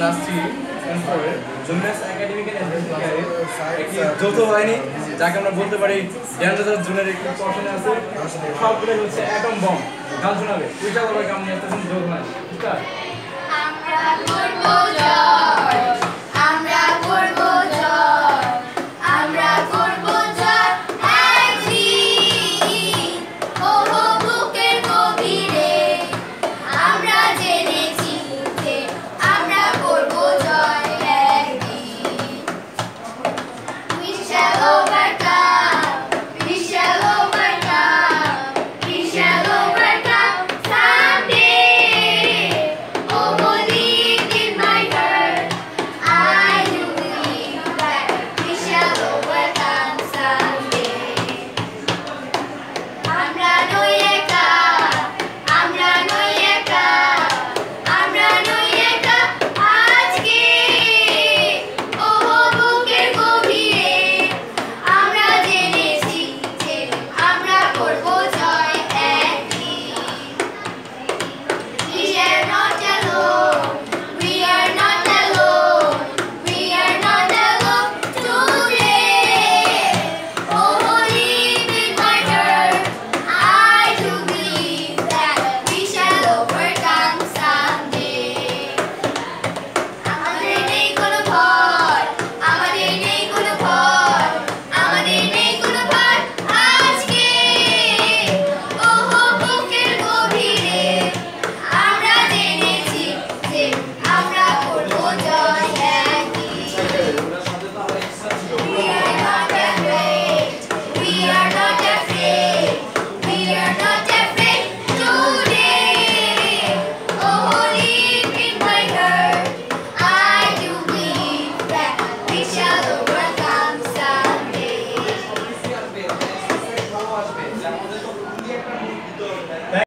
class 3 and 4 এর junior academic and educational একটি যৌথ বাহিনী যাকে আমরা বলতে পারি ড্যান্ডার জুনিয়র একটি পর্ষণে আছে সবগুলো হচ্ছে অ্যাটম বম গান শোনাবে ওইটা বলার কাম নিয়ে একটা যৌথ বাহিনী